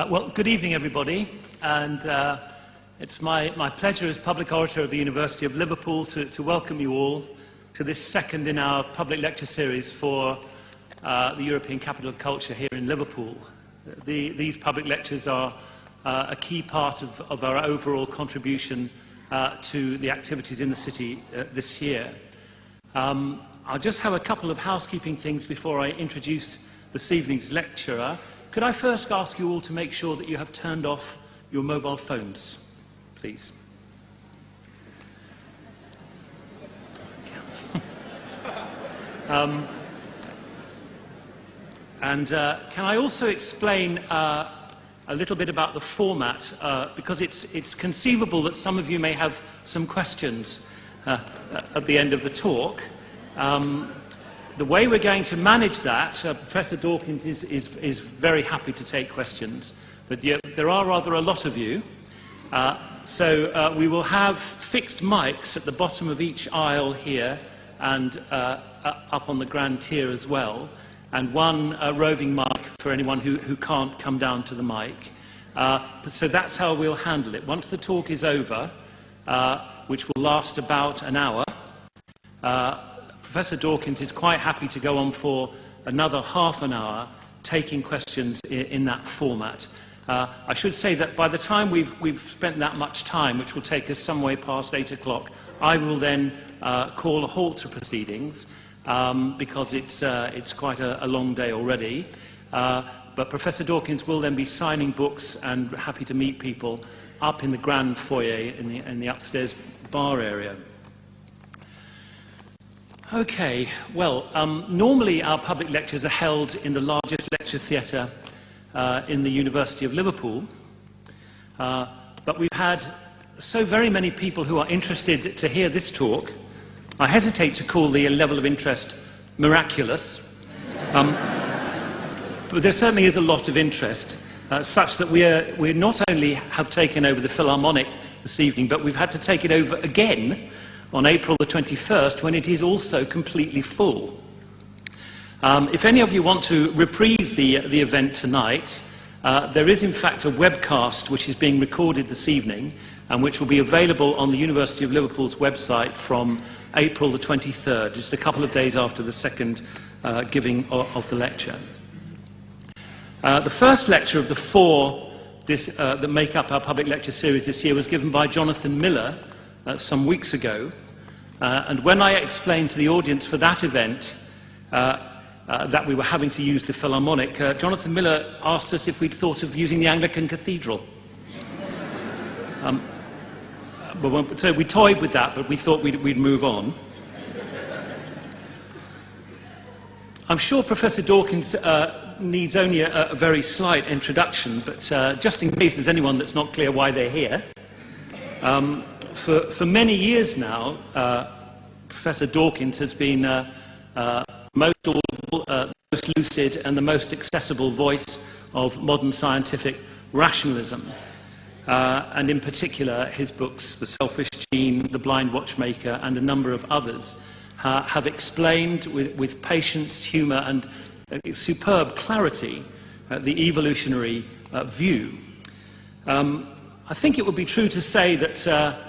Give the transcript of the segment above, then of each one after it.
Well, good evening, everybody, and it's my pleasure as Public Orator of the University of Liverpool to welcome you all to this second in our public lecture series for the European Capital of Culture here in Liverpool. These public lectures are a key part of our overall contribution to the activities in the city this year. I'll just have a couple of housekeeping things before I introduce this evening's lecturer. Could I first ask you all to make sure that you have turned off your mobile phones, please? Can I also explain a little bit about the format, because it's conceivable that some of you may have some questions at the end of the talk. The way we're going to manage that, Professor Dawkins is very happy to take questions, but there are rather a lot of you. So we will have fixed mics at the bottom of each aisle here and up on the grand tier as well, and one roving mic for anyone who can't come down to the mic. So that's how we'll handle it. Once the talk is over, which will last about an hour, Professor Dawkins is quite happy to go on for another half an hour taking questions in that format. I should say that by the time we've spent that much time, which will take us some way past 8 o'clock, I will then call a halt to proceedings because it's quite a long day already. But Professor Dawkins will then be signing books and happy to meet people up in the grand foyer in the upstairs bar area. Okay, well, normally our public lectures are held in the largest lecture theatre in the University of Liverpool, but we've had so very many people who are interested to hear this talk. I hesitate to call the level of interest miraculous, but there certainly is a lot of interest, such that we not only have taken over the Philharmonic this evening, but we've had to take it over again on April the 21st, when it is also completely full. If any of you want to reprise the event tonight, there is in fact a webcast which is being recorded this evening and which will be available on the University of Liverpool's website from April the 23rd, just a couple of days after the second giving of the lecture. The first lecture of the four that make up our public lecture series this year was given by Jonathan Miller some weeks ago, and when I explained to the audience for that event that we were having to use the Philharmonic, Jonathan Miller asked us if we'd thought of using the Anglican Cathedral. So we toyed with that, but we thought we'd move on. I'm sure Professor Dawkins needs only a very slight introduction, but just in case there's anyone that's not clear why they're here, for many years now, Professor Dawkins has been most audible, most lucid, and the most accessible voice of modern scientific rationalism. And in particular, his books, The Selfish Gene, The Blind Watchmaker, and a number of others, have explained with patience, humour, and superb clarity the evolutionary view. I think it would be true to say that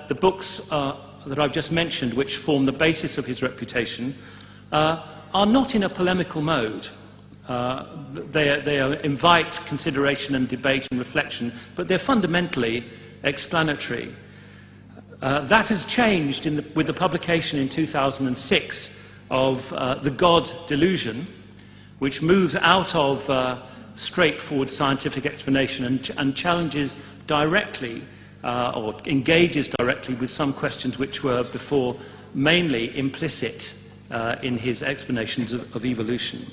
the books that I've just mentioned, which form the basis of his reputation, are not in a polemical mode. They invite consideration and debate and reflection, but they're fundamentally explanatory. That has changed with the publication in 2006 of The God Delusion, which moves out of straightforward scientific explanation and challenges directly or engages directly with some questions which were before mainly implicit in his explanations of evolution.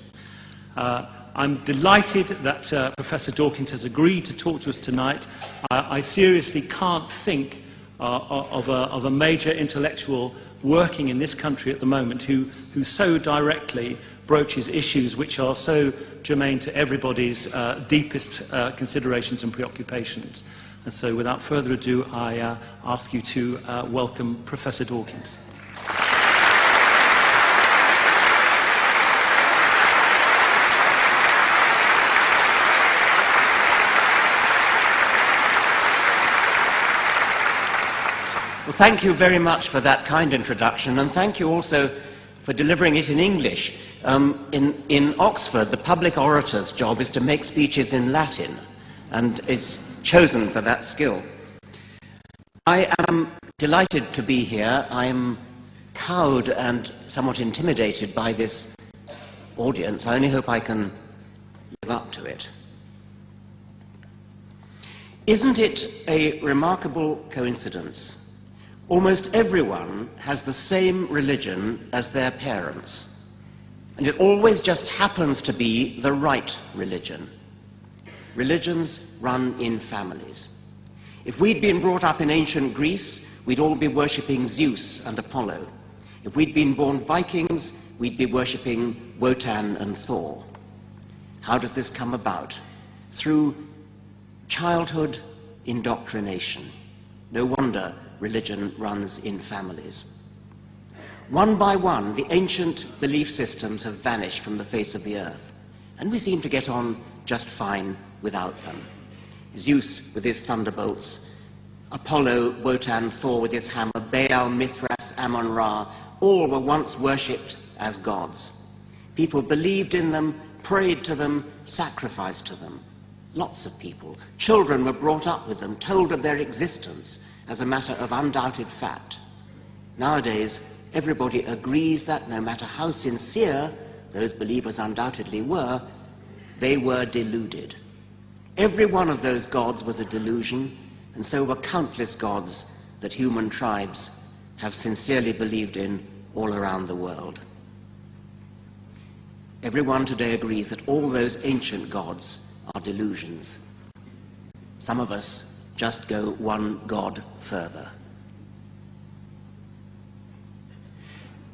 I'm delighted that Professor Dawkins has agreed to talk to us tonight. I seriously can't think of a major intellectual working in this country at the moment who so directly broaches issues which are so germane to everybody's deepest considerations and preoccupations. And so without further ado, I ask you to welcome Professor Dawkins. Well, thank you very much for that kind introduction, and thank you also for delivering it in English. In Oxford, the public orator's job is to make speeches in Latin, and is chosen for that skill. I am delighted to be here. I am cowed and somewhat intimidated by this audience. I only hope I can live up to it. Isn't it a remarkable coincidence? Almost everyone has the same religion as their parents, and it always just happens to be the right religion. Religions run in families. If we'd been brought up in ancient Greece, we'd all be worshipping Zeus and Apollo. If we'd been born Vikings, we'd be worshipping Wotan and Thor. How does this come about? Through childhood indoctrination. No wonder religion runs in families. One by one, the ancient belief systems have vanished from the face of the earth, and we seem to get on just fine without them. Zeus with his thunderbolts, Apollo, Wotan, Thor with his hammer, Baal, Mithras, Ammon-Ra, all were once worshipped as gods. People believed in them, prayed to them, sacrificed to them. Lots of people. Children were brought up with them, told of their existence as a matter of undoubted fact. Nowadays, everybody agrees that no matter how sincere those believers undoubtedly were, they were deluded. Every one of those gods was a delusion, and so were countless gods that human tribes have sincerely believed in all around the world. Everyone today agrees that all those ancient gods are delusions. Some of us just go one god further.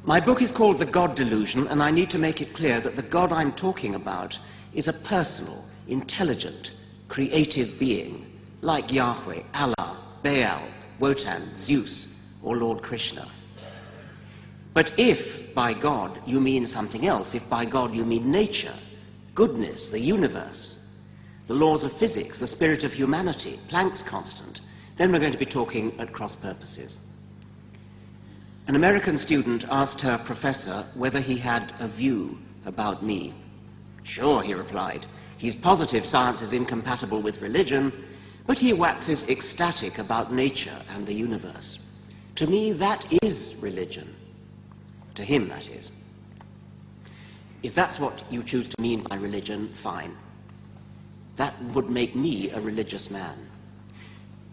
My book is called The God Delusion, and I need to make it clear that the God I'm talking about is a personal, intelligent, creative being, like Yahweh, Allah, Baal, Wotan, Zeus, or Lord Krishna. But if by God you mean something else, if by God you mean nature, goodness, the universe, the laws of physics, the spirit of humanity, Planck's constant, then we're going to be talking at cross purposes. An American student asked her professor whether he had a view about me. Sure, he replied. He's positive science is incompatible with religion, but he waxes ecstatic about nature and the universe. To me, that is religion. To him, that is. If that's what you choose to mean by religion, fine. That would make me a religious man.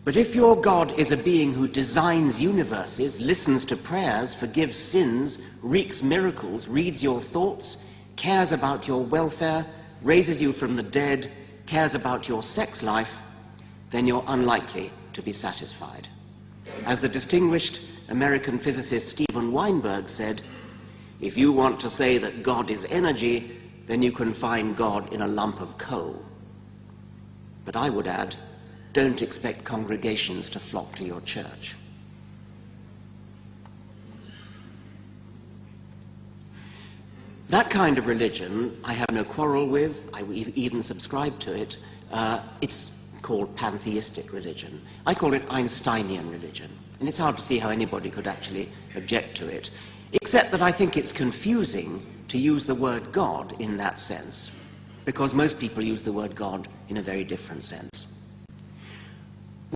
But if your God is a being who designs universes, listens to prayers, forgives sins, wreaks miracles, reads your thoughts, cares about your welfare, raises you from the dead, cares about your sex life, then you're unlikely to be satisfied. As the distinguished American physicist Steven Weinberg said, if you want to say that God is energy, then you can find God in a lump of coal. But I would add, don't expect congregations to flock to your church. That kind of religion I have no quarrel with. I even subscribe to it. It's called pantheistic religion. I call it Einsteinian religion. And it's hard to see how anybody could actually object to it, except that I think it's confusing to use the word God in that sense, because most people use the word God in a very different sense.